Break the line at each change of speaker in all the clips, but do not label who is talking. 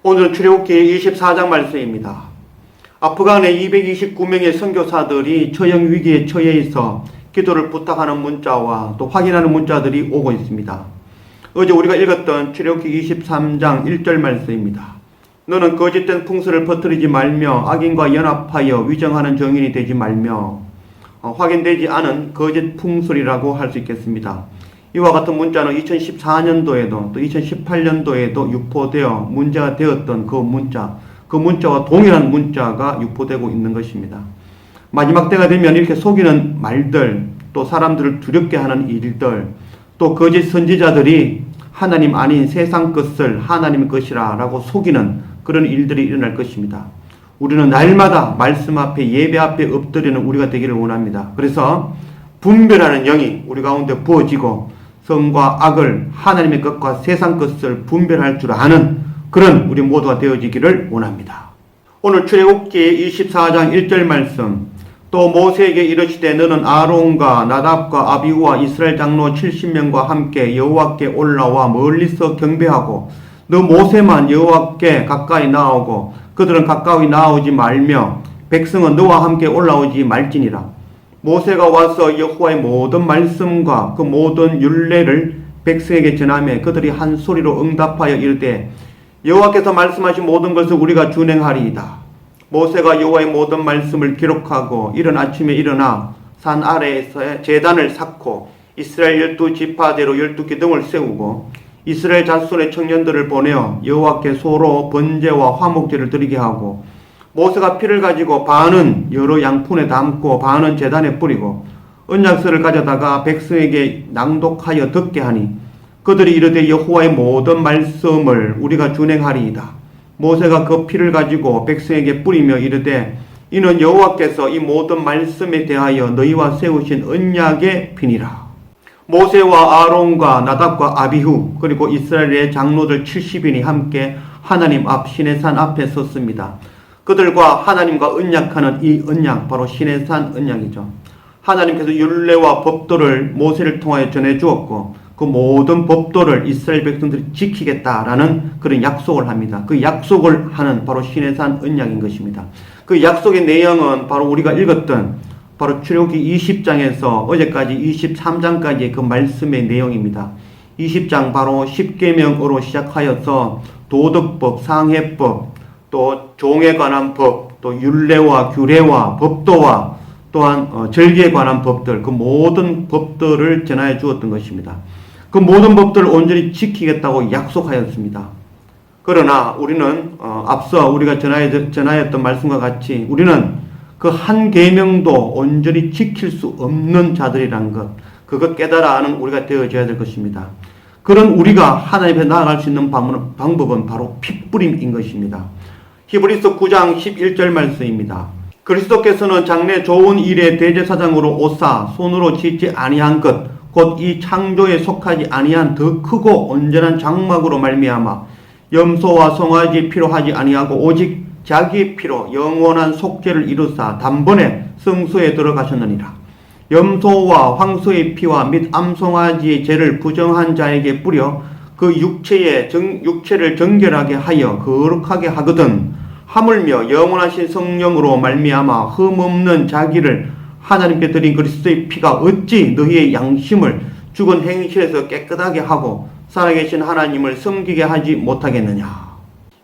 오늘은 출애굽기 24장 말씀입니다. 아프간의 229명의 선교사들이 처형 위기에 처해 있어 기도를 부탁하는 문자와 또 확인하는 문자들이 오고 있습니다. 어제 우리가 읽었던 출애굽기 23장 1절 말씀입니다. 너는 거짓된 풍설을 퍼뜨리지 말며 악인과 연합하여 위정하는 정인이 되지 말며 확인되지 않은 거짓 풍설이라고 할 수 있겠습니다. 이와 같은 문자는 2014년도에도 또 2018년도에도 유포되어 문제가 되었던 그 문자와 동일한 문자가 유포되고 있는 것입니다. 마지막 때가 되면 이렇게 속이는 말들, 또 사람들을 두렵게 하는 일들, 또 거짓 선지자들이 하나님 아닌 세상 것을 하나님 것이라 라고 속이는 그런 일들이 일어날 것입니다. 우리는 날마다 말씀 앞에 예배 앞에 엎드리는 우리가 되기를 원합니다. 그래서 분별하는 영이 우리 가운데 부어지고 성과 악을 하나님의 것과 세상 것을 분별할 줄 아는 그런 우리 모두가 되어지기를 원합니다. 오늘 출애굽기 24장 1절 말씀, 또 모세에게 이르시되 너는 아론과 나답과 아비후와 이스라엘 장로 70명과 함께 여호와께 올라와 멀리서 경배하고 너 모세만 여호와께 가까이 나오고 그들은 가까이 나오지 말며 백성은 너와 함께 올라오지 말지니라. 모세가 와서 여호와의 모든 말씀과 그 모든 율례를 백성에게 전하며 그들이 한 소리로 응답하여 이르되 여호와께서 말씀하신 모든 것을 우리가 준행하리이다. 모세가 여호와의 모든 말씀을 기록하고 이른 아침에 일어나 산 아래에서 제단을 쌓고 이스라엘 12지파대로 12기둥을 세우고 이스라엘 자손의 청년들을 보내어 여호와께 소로 번제와 화목제를 드리게 하고 모세가 피를 가지고 반은 여러 양푼에 담고 반은 제단에 뿌리고 언약서를 가져다가 백성에게 낭독하여 듣게 하니 그들이 이르되 여호와의 모든 말씀을 우리가 준행하리이다. 모세가 그 피를 가지고 백성에게 뿌리며 이르되 이는 여호와께서 이 모든 말씀에 대하여 너희와 세우신 언약의 피니라. 모세와 아론과 나답과 아비후 그리고 이스라엘의 장로들 70인이 함께 하나님 앞 시내산 앞에 섰습니다. 그들과 하나님과 언약하는 이 언약, 바로 시내산 언약이죠. 하나님께서 율례와 법도를 모세를 통하여 전해주었고 그 모든 법도를 이스라엘 백성들이 지키겠다라는 그런 약속을 합니다. 그 약속을 하는 바로 시내산 언약인 것입니다. 그 약속의 내용은 바로 우리가 읽었던 바로 출애굽기 20장에서 어제까지 23장까지의 그 말씀의 내용입니다. 20장 바로 10계명으로 시작하여서 도덕법, 상해법, 또 종에 관한 법, 또 율례와 규례와 법도와 또한 절기에 관한 법들, 그 모든 법들을 전하여 주었던 것입니다. 그 모든 법들을 온전히 지키겠다고 약속하였습니다. 그러나 우리는 앞서 우리가 전하였던 말씀과 같이 우리는 그 한 계명도 온전히 지킬 수 없는 자들이란 것, 그것 깨달아 아는 우리가 되어져야 될 것입니다. 그런 우리가 하나님 앞에 나아갈 수 있는 방법은 바로 핏부림인 것입니다. 히브리서 9장 11절 말씀입니다. 그리스도께서는 장래 좋은 일의 대제사장으로 오사 손으로 짓지 아니한 것, 곧 이 창조에 속하지 아니한 더 크고 온전한 장막으로 말미암아 염소와 송아지 피로 하지 아니하고 오직 자기의 피로 영원한 속죄를 이루사 단번에 성소에 들어가셨느니라. 염소와 황소의 피와 및 암송아지의 죄를 부정한 자에게 뿌려 그 육체를 정결하게 하여 거룩하게 하거든 하물며 영원하신 성령으로 말미암아 흠없는 자기를 하나님께 드린 그리스도의 피가 어찌 너희의 양심을 죽은 행실에서 깨끗하게 하고 살아계신 하나님을 섬기게 하지 못하겠느냐.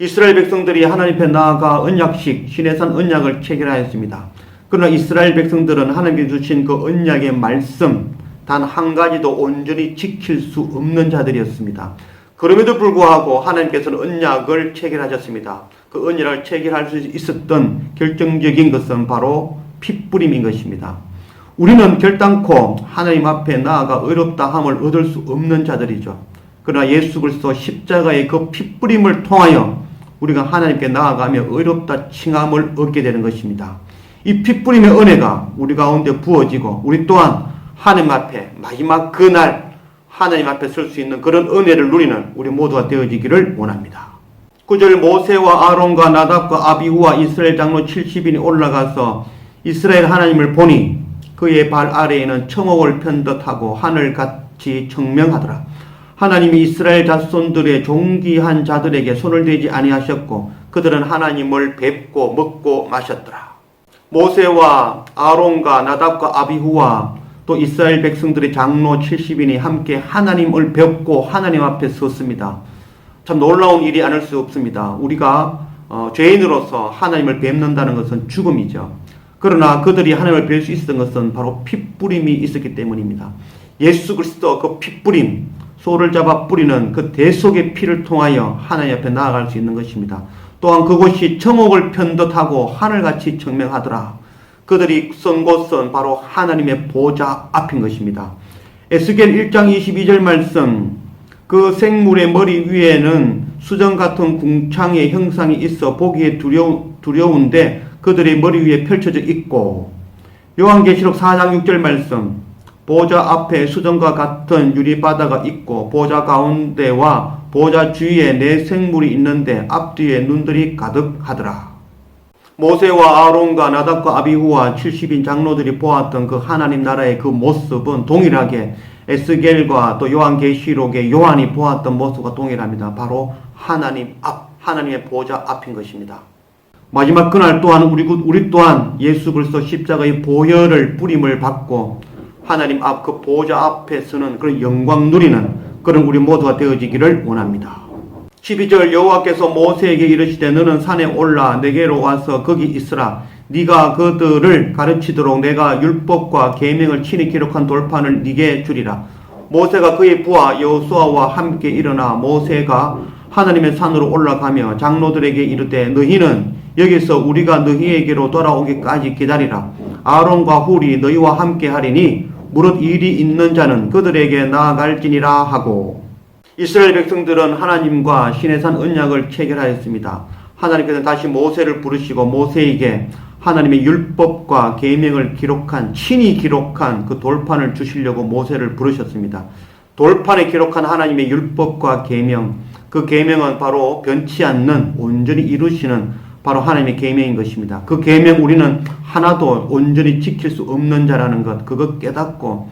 이스라엘 백성들이 하나님 앞에 나아가 언약식 시내산 언약을 체결하였습니다. 그러나 이스라엘 백성들은 하나님께 주신 그 언약의 말씀 단 한 가지도 온전히 지킬 수 없는 자들이었습니다. 그럼에도 불구하고 하나님께서는 언약을 체결하셨습니다. 그 언약을 체결할 수 있었던 결정적인 것은 바로 핏부림인 것입니다. 우리는 결단코 하나님 앞에 나아가 의롭다함을 얻을 수 없는 자들이죠. 그러나 예수 그리스도 십자가의 그 핏부림을 통하여 우리가 하나님께 나아가며 의롭다 칭함을 얻게 되는 것입니다. 이 핏부림의 은혜가 우리 가운데 부어지고 우리 또한 하나님 앞에 마지막 그날 하나님 앞에 설 수 있는 그런 은혜를 누리는 우리 모두가 되어지기를 원합니다. 9절 모세와 아론과 나답과 아비후와 이스라엘 장로 70인이 올라가서 이스라엘 하나님을 보니 그의 발 아래에는 청옥을 편듯하고 하늘같이 청명하더라. 하나님이 이스라엘 자손들의 존귀한 자들에게 손을 대지 아니하셨고 그들은 하나님을 뵙고 먹고 마셨더라. 모세와 아론과 나답과 아비후와 또 이스라엘 백성들의 장로 70인이 함께 하나님을 뵙고 하나님 앞에 섰습니다. 참 놀라운 일이 아닐 수 없습니다. 우리가 죄인으로서 하나님을 뵙는다는 것은 죽음이죠. 그러나 그들이 하나님을 뵐 수 있었던 것은 바로 핏뿌림이 있었기 때문입니다. 예수 그리스도 그 핏뿌림, 소를 잡아 뿌리는 그 대속의 피를 통하여 하나님 앞에 나아갈 수 있는 것입니다. 또한 그곳이 청옥을 편듯하고 하늘같이 청명하더라. 그들이 선 곳은 바로 하나님의 보좌 앞인 것입니다. 에스겔 1장 22절 말씀, 그 생물의 머리 위에는 수정 같은 궁창의 형상이 있어 보기에 두려운데 그들의 머리 위에 펼쳐져 있고, 요한계시록 4장 6절 말씀, 보좌 앞에 수정과 같은 유리바다가 있고 보좌 가운데와 보좌 주위에 네 생물이 있는데 앞뒤에 눈들이 가득하더라. 모세와 아론과 나답과 아비후와 70인 장로들이 보았던 그 하나님 나라의 그 모습은 동일하게 에스겔과 또 요한계시록의 요한이 보았던 모습과 동일합니다. 바로 하나님 앞, 하나님의 보좌 앞인 것입니다. 마지막 그날 또한 우리 또한 예수 그리스도 십자가의 보혈을 뿌림을 받고 하나님 앞 그 보좌 앞에 서는 그런 영광 누리는 그런 우리 모두가 되어지기를 원합니다. 12절 여호와께서 모세에게 이르시되 너는 산에 올라 내게로 와서 거기 있으라. 네가 그들을 가르치도록 내가 율법과 계명을 친히 기록한 돌판을 네게 주리라. 모세가 그의 부하 여호수아와 함께 일어나 모세가 하나님의 산으로 올라가며 장로들에게 이르되 너희는 여기서 우리가 너희에게로 돌아오기까지 기다리라. 아론과 훌이 너희와 함께 하리니 무릇 일이 있는 자는 그들에게 나아갈지니라 하고, 이스라엘 백성들은 하나님과 시내산 언약을 체결하였습니다. 하나님께서는 다시 모세를 부르시고 모세에게 하나님의 율법과 계명을 친히 기록한 그 돌판을 주시려고 모세를 부르셨습니다. 돌판에 기록한 하나님의 율법과 계명, 그 계명은 바로 변치 않는 온전히 이루시는 바로 하나님의 계명인 것입니다. 그 계명 우리는 하나도 온전히 지킬 수 없는 자라는 것, 그것 깨닫고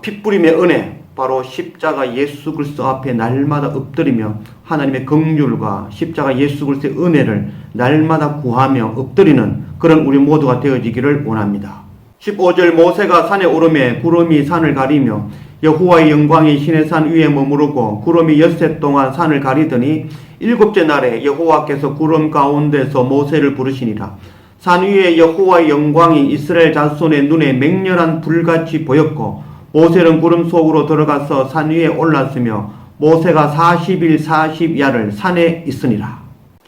핏부림의 은혜, 바로 십자가 예수 그리스도 앞에 날마다 엎드리며 하나님의 긍휼과 십자가 예수 그리스도의 은혜를 날마다 구하며 엎드리는 그런 우리 모두가 되어지기를 원합니다. 15절 모세가 산에 오르매 구름이 산을 가리며 여호와의 영광이 시내산 위에 머무르고 구름이 엿새 동안 산을 가리더니 일곱째 날에 여호와께서 구름 가운데서 모세를 부르시니라. 산 위에 여호와의 영광이 이스라엘 자손의 눈에 맹렬한 불같이 보였고 모세는 구름 속으로 들어가서 산 위에 올랐으며 모세가 40일 40야를 산에 있으니라.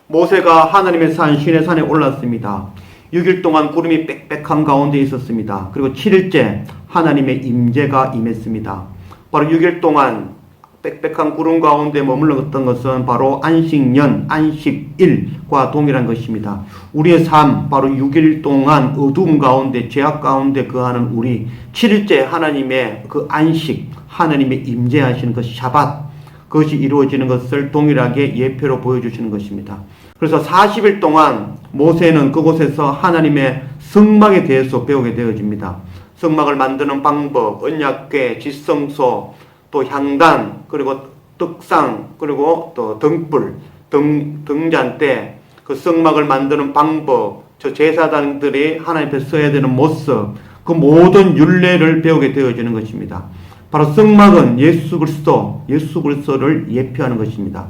모세가 하나님의 산 시내산에 올랐습니다. 6일 동안 구름이 빽빽한 가운데 있었습니다. 그리고 7일째 하나님의 임재가 임했습니다. 바로 6일 동안 빽빽한 구름 가운데 머물렀던 것은 바로 안식년, 안식일과 동일한 것입니다. 우리의 삶, 바로 6일 동안 어두움 가운데, 죄악 가운데 거하는 우리, 7일째 하나님의 그 안식, 하나님의 임재하시는 그 샤밧, 그것이 이루어지는 것을 동일하게 예표로 보여주시는 것입니다. 그래서 40일 동안 모세는 그곳에서 하나님의 성막에 대해서 배우게 되어집니다. 성막을 만드는 방법, 언약궤, 지성소, 또 향단, 그리고 떡상, 그리고 또 등불, 등잔대, 그 성막을 만드는 방법, 저 제사장들이 하나님 앞에 서야 되는 모습, 그 모든 율례를 배우게 되어지는 것입니다. 바로 성막은 예수 그리스도를 예표하는 것입니다.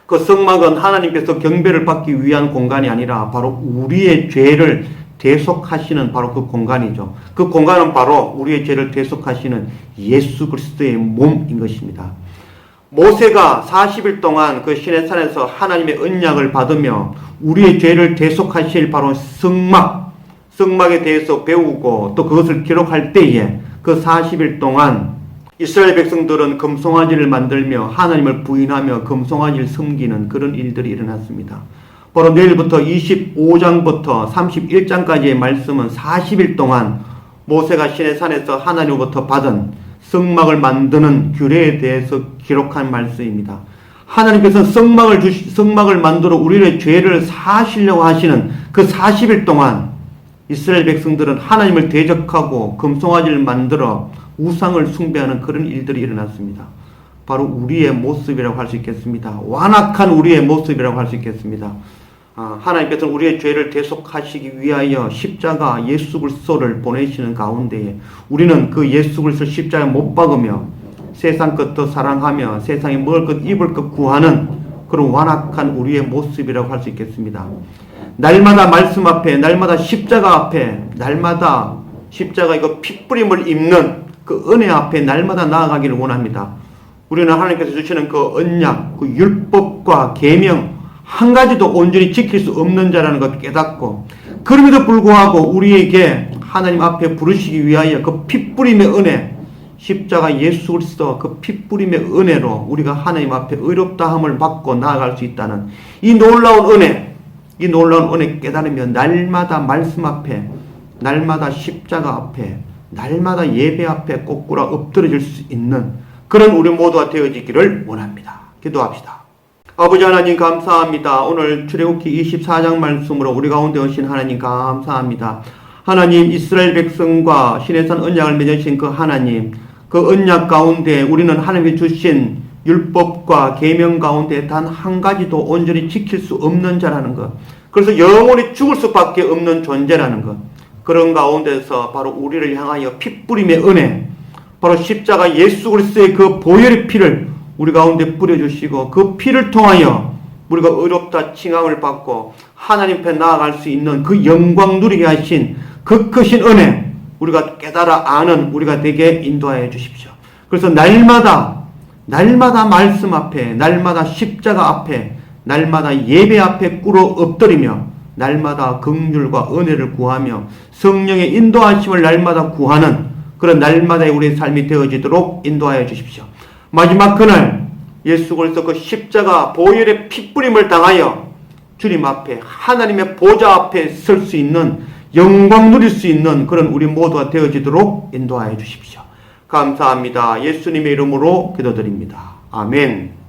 그 성막은 하나님께서 경배를 받기 위한 공간이 아니라 바로 우리의 죄를 대속하시는 바로 그 공간이죠. 그 공간은 바로 우리의 죄를 대속하시는 예수 그리스도의 몸인 것입니다. 모세가 40일 동안 그 시내산에서 하나님의 언약을 받으며 우리의 죄를 대속하실 바로 성막에 대해서 배우고 또 그것을 기록할 때에 그 40일 동안 이스라엘 백성들은 금송아지를 만들며 하나님을 부인하며 금송아지를 섬기는 그런 일들이 일어났습니다. 바로 내일부터 25장부터 31장까지의 말씀은 40일 동안 모세가 시내산에서 하나님으로부터 받은 성막을 만드는 규례에 대해서 기록한 말씀입니다. 하나님께서 성막을 만들어 우리의 죄를 사하시려고 하시는 그 40일 동안 이스라엘 백성들은 하나님을 대적하고 금송아지를 만들어 우상을 숭배하는 그런 일들이 일어났습니다. 바로 우리의 모습이라고 할 수 있겠습니다. 완악한 우리의 모습이라고 할 수 있겠습니다. 하나님께서는 우리의 죄를 대속하시기 위하여 십자가 예수 그리스도를 보내시는 가운데에 우리는 그 예수 그리스도 십자가에 못 박으며 세상 것도 사랑하며 세상에 먹을 것 입을 것 구하는 그런 완악한 우리의 모습이라고 할 수 있겠습니다. 날마다 말씀 앞에, 날마다 십자가 앞에, 날마다 십자가 이거 핏부림을 입는 그 은혜 앞에 날마다 나아가기를 원합니다. 우리는 하나님께서 주시는 그 언약, 그 율법과 계명 한 가지도 온전히 지킬 수 없는 자라는 것 깨닫고, 그럼에도 불구하고 우리에게 하나님 앞에 부르시기 위하여 그 핏부림의 은혜, 십자가 예수 그리스도 그 핏부림의 은혜로 우리가 하나님 앞에 의롭다함을 받고 나아갈 수 있다는 이 놀라운 은혜, 이 놀라운 은혜 깨달으며 날마다 말씀 앞에, 날마다 십자가 앞에, 날마다 예배 앞에 꼬꾸라 엎드려질 수 있는 그런 우리 모두가 되어지기를 원합니다. 기도합시다. 아버지 하나님 감사합니다. 오늘 출애굽기 24장 말씀으로 우리 가운데 오신 하나님 감사합니다. 하나님 이스라엘 백성과 시내산 언약을 맺으신 그 하나님, 그 언약 가운데 우리는 하나님이 주신 율법과 계명 가운데 단 한 가지도 온전히 지킬 수 없는 자라는 것, 그래서 영원히 죽을 수밖에 없는 존재라는 것, 그런 가운데서 바로 우리를 향하여 핏부림의 은혜, 바로 십자가 예수 그리스도의 그 보혈의 피를 우리 가운데 뿌려주시고 그 피를 통하여 우리가 의롭다 칭함을 받고 하나님 앞에 나아갈 수 있는 그 영광 누리게 하신 그 크신 은혜 우리가 깨달아 아는 우리가 되게 인도하여 주십시오. 그래서 날마다 말씀 앞에, 날마다 십자가 앞에, 날마다 예배 앞에 꿇어 엎드리며 날마다 긍휼과 은혜를 구하며 성령의 인도하심을 날마다 구하는 그런 날마다의 우리의 삶이 되어지도록 인도하여 주십시오. 마지막 그날 예수 그리스도 그 십자가 보혈의 핏부림을 당하여 주님 앞에 하나님의 보좌 앞에 설 수 있는 영광 누릴 수 있는 그런 우리 모두가 되어지도록 인도하여 주십시오. 감사합니다. 예수님의 이름으로 기도드립니다. 아멘.